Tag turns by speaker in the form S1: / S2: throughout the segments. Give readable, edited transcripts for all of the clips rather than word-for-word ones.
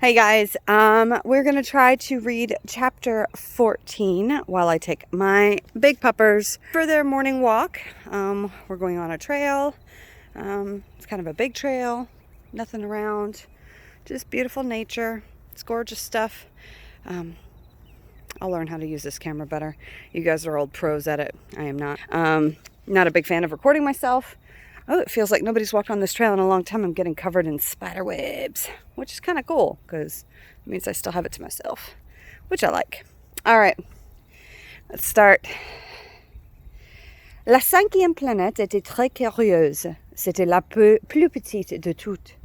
S1: Hey guys, we're gonna try to read chapter 14 while I take my big puppers for their morning walk. We're going on a trail. It's kind of a big trail, nothing around, just beautiful nature. It's gorgeous stuff. I'll learn how to use this camera better. You guys are old pros at it. I am not. Not a big fan of recording myself. Oh, it feels like nobody's walked on this trail in a long time. I'm getting covered in spider webs, which is kind of cool because it means I still have it to myself, which I like. All right, let's start. La cinquième planète était très curieuse. C'était la plus petite de toutes.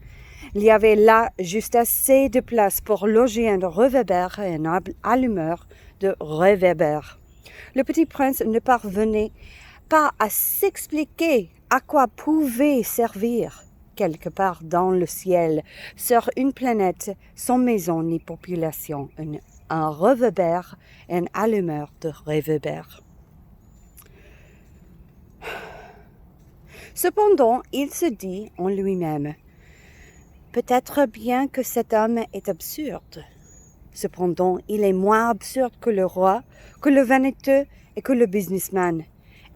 S1: Il y avait là juste assez de place pour loger un réverbère et un allumeur de réverbère. Le petit prince ne parvenait pas à s'expliquer à quoi pouvait servir, quelque part dans le ciel, sur une planète sans maison ni population, un réverbère et un allumeur de réverbère. Cependant, il se dit en lui-même, peut-être bien que cet homme est absurde. Cependant, il est moins absurde que le roi, que le vaniteux et que le businessman,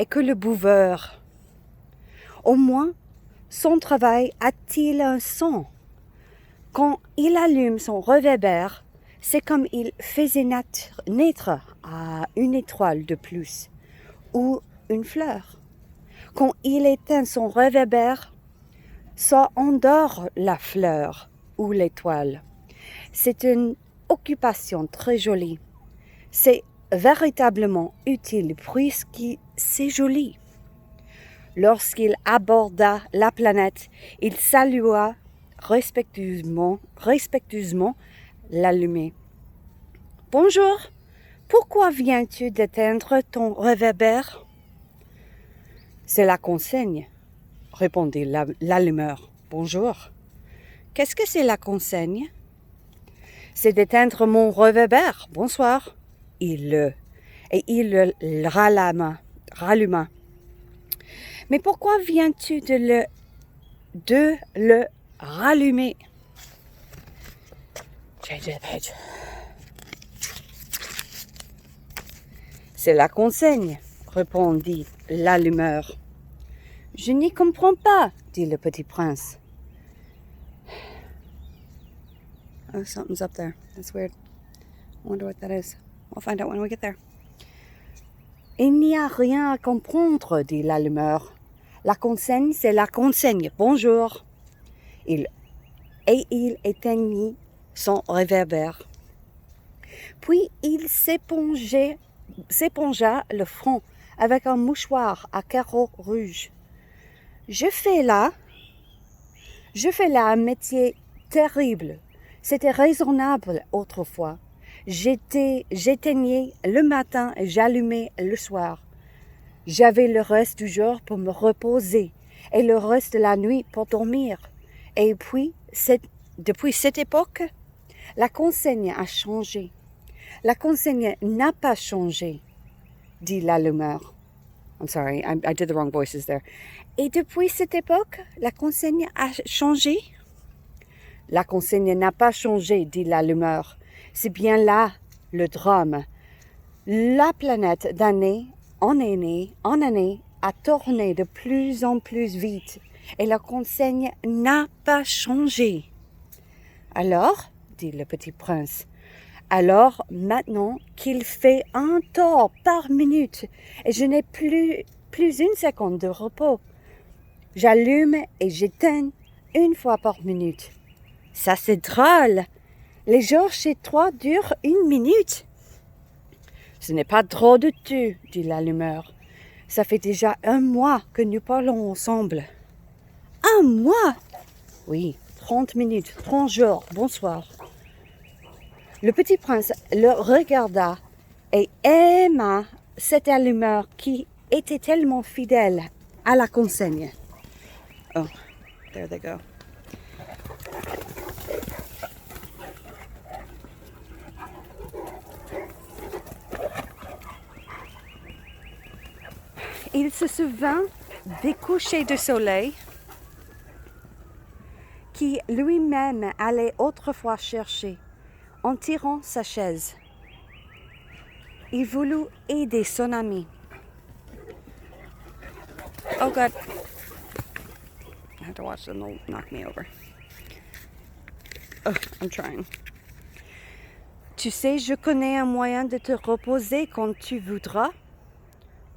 S1: et que le buveur. Au moins, son travail a-t-il un sens? Quand il allume son réverbère, c'est comme il faisait naître une étoile de plus, ou une fleur. Quand il éteint son réverbère, ça endort la fleur ou l'étoile. C'est une occupation très jolie. C'est véritablement utile puisque c'est joli. Lorsqu'il aborda la planète, il salua respectueusement l'allumé. « Bonjour, pourquoi viens-tu d'éteindre ton réverbère ?»« C'est la consigne, » répondit l'allumeur. « Bonjour. Qu'est-ce que c'est la consigne ?»« C'est d'éteindre mon réverbère. Bonsoir. » Il le ralluma. Mais pourquoi viens-tu de le rallumer? Change the page. C'est la consigne, répondit l'allumeur. Je n'y comprends pas, dit le petit prince. Oh, something's up there. That's weird. I wonder what that is. We'll find out when we get there. Il n'y a rien à comprendre, dit l'allumeur. La consigne, c'est la consigne. Bonjour. Il éteignit son réverbère. Puis il s'épongea le front avec un mouchoir à carreaux rouges. Je fais là un métier terrible. C'était raisonnable autrefois. J'éteignais le matin et j'allumais le soir. J'avais le reste du jour pour me reposer et le reste de la nuit pour dormir. Et puis, depuis cette époque, la consigne a changé. La consigne n'a pas changé, dit l'allumeur. I'm sorry, I did the wrong voices there. Et depuis cette époque, la consigne a changé? La consigne n'a pas changé, dit l'allumeur. C'est bien là le drame. La planète d'année en année a tourné de plus en plus vite et la consigne n'a pas changé. Alors, dit le petit prince, alors maintenant qu'il fait un tour par minute et je n'ai plus une seconde de repos, j'allume et j'éteins une fois par minute. Ça c'est drôle. Les jours chez toi durent 1 minute. Ce n'est pas trop de tout, dit l'allumeur. Ça fait déjà 1 mois que nous parlons ensemble. 1 mois? Oui, 30 minutes, 30 jours, bonsoir. Le petit prince le regarda et aima cet allumeur qui était tellement fidèle à la consigne. Oh, there they go. Il se souvint des couchers de soleil qui lui-même allait autrefois chercher en tirant sa chaise. Il voulut aider son ami. Oh God. I have to watch them, they'll knock me over. Oh, I'm trying. Tu sais, je connais un moyen de te reposer quand tu voudras.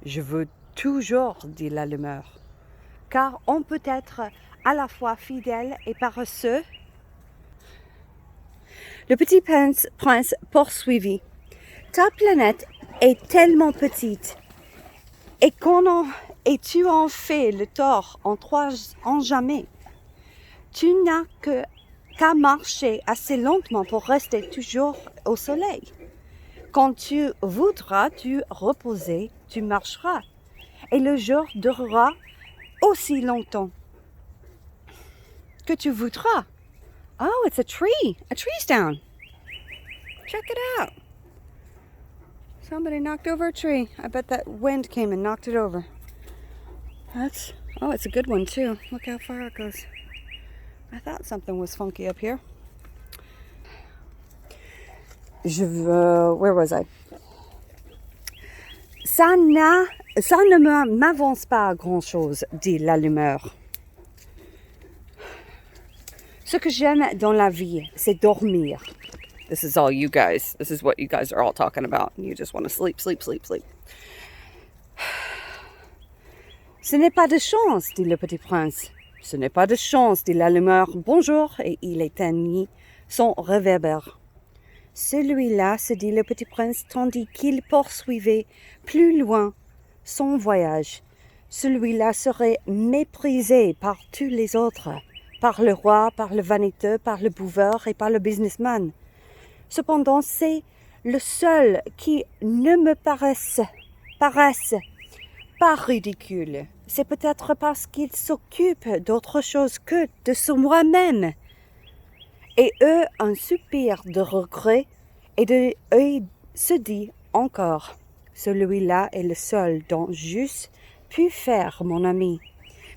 S1: Je veux toujours, dit l'allumeur, car on peut être à la fois fidèle et paresseux. Le petit prince poursuivit. Ta planète est tellement petite et tu en fais le tort en jamais. Tu n'as qu'à marcher assez lentement pour rester toujours au soleil. Quand tu voudras te reposer, tu marcheras et le jour durera aussi longtemps que tu voudras. Oh, it's a tree. A tree's down. Check it out. Somebody knocked over a tree. I bet that wind came and knocked it over. It's a good one too. Look how far it goes. I thought something was funky up here. Where was I? Ça ne m'avance pas à grand-chose, dit l'allumeur. Ce que j'aime dans la vie, c'est dormir. This is all you guys. This is what you guys are all talking about. You just want to sleep, sleep, sleep, sleep. Ce n'est pas de chance, dit le petit prince. Ce n'est pas de chance, dit l'allumeur. Bonjour, et il éteignit son réverbère. Celui-là, se dit le petit prince, tandis qu'il poursuivait plus loin son voyage. Celui-là serait méprisé par tous les autres, par le roi, par le vaniteux, par le buveur et par le businessman. Cependant, c'est le seul qui ne me paraisse pas ridicule. C'est peut-être parce qu'il s'occupe d'autre chose que de moi-même. Et eux, un soupir de regret et se dit encore, celui-là est le seul dont j'eusse pu faire mon ami.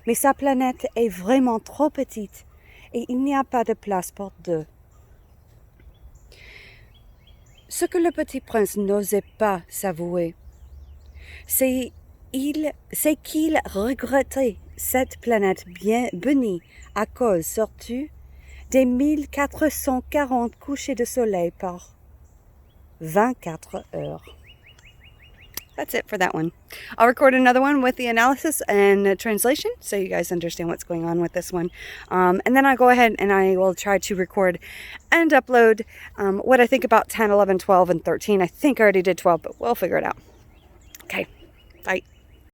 S1: Mais sa planète est vraiment trop petite et il n'y a pas de place pour deux. Ce que le petit prince n'osait pas s'avouer, c'est qu'il regrettait cette planète bien bénie à cause surtout des 1440 couchers de soleil par 24 heures. That's it for that one. I'll record another one with the analysis and translation so you guys understand what's going on with this one. And then I'll go ahead and I will try to record and upload what I think about 10, 11, 12, and 13. I think I already did 12, but we'll figure it out. Okay, bye.